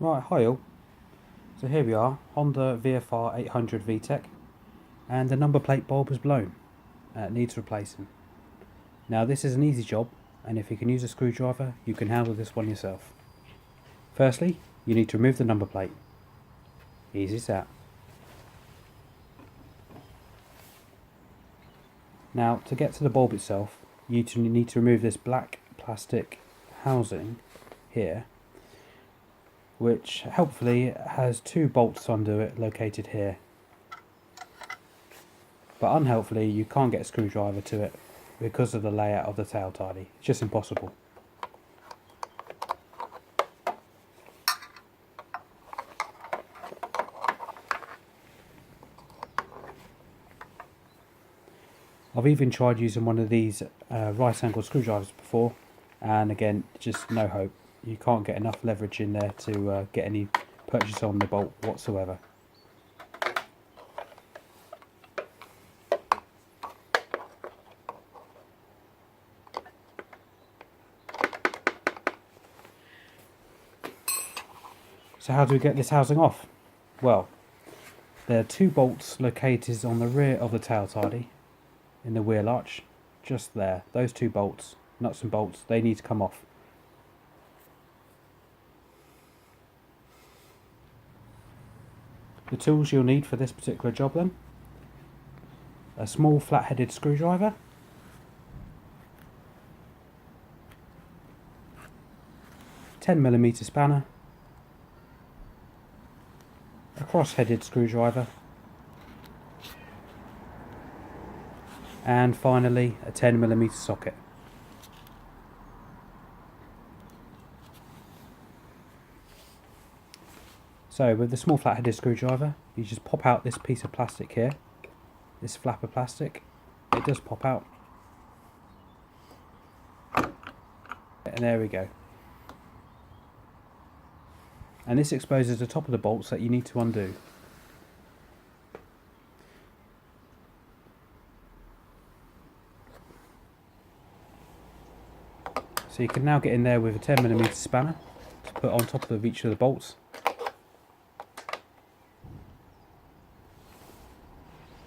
Right, hi all. So here we are, Honda VFR800 Vtec, and the number plate bulb is blown. It needs replacing. Now this is an easy job, and if you can use a screwdriver, you can handle this one yourself. Firstly, you need to remove the number plate. Easy as that. Now to get to the bulb itself, you need to remove this black plastic housing here, which helpfully has two bolts under it located here. But unhelpfully, you can't get a screwdriver to it because of the layout of the tail tidy. It's just impossible. I've even tried using one of these right angle screwdrivers before, and again, just no hope. You can't get enough leverage in there to get any purchase on the bolt whatsoever. So how do we get this housing off? Well, there are two bolts located on the rear of the tail tidy in the wheel arch, just there. Those two bolts, nuts and bolts, they need to come off. The tools you'll need for this particular job then: a small flat-headed screwdriver, a 10mm spanner, a cross-headed screwdriver, and finally a 10mm socket. So with the small flat-headed screwdriver, you just pop out this piece of plastic here, this flap of plastic. It does pop out, and there we go. And this exposes the top of the bolts that you need to undo. So you can now get in there with a 10mm spanner to put on top of each of the bolts.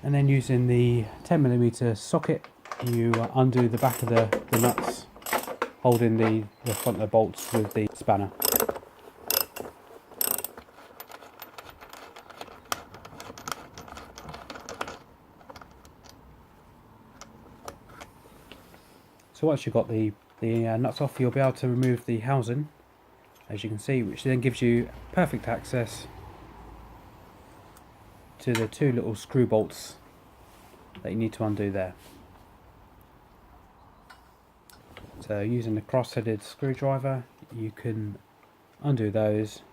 And then using the 10mm socket, you undo the back of the nuts, holding the front of the bolts with the spanner. So once you've got the nuts off, you'll be able to remove the housing, as you can see, which then gives you perfect access to the two little screw bolts that you need to undo there. So using the cross-headed screwdriver, you can undo those.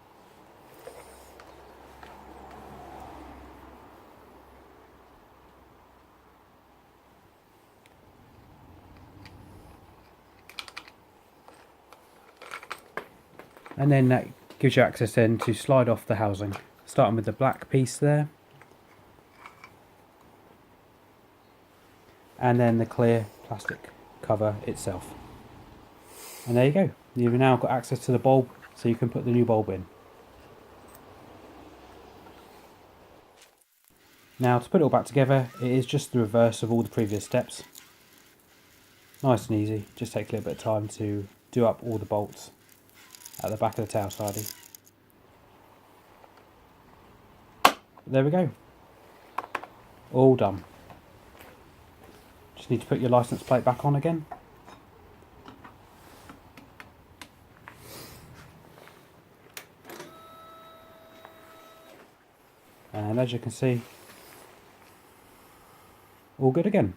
And then that gives you access then to slide off the housing, starting with the black piece there, and then the clear plastic cover itself. And there you go, you've now got access to the bulb, so you can put the new bulb in. Now to put it all back together, it is just the reverse of all the previous steps. Nice and easy, just takes a little bit of time to do up all the bolts at the back of the tail tidy. There we go, all done. Just need to put your license plate back on again. And as you can see, all good again.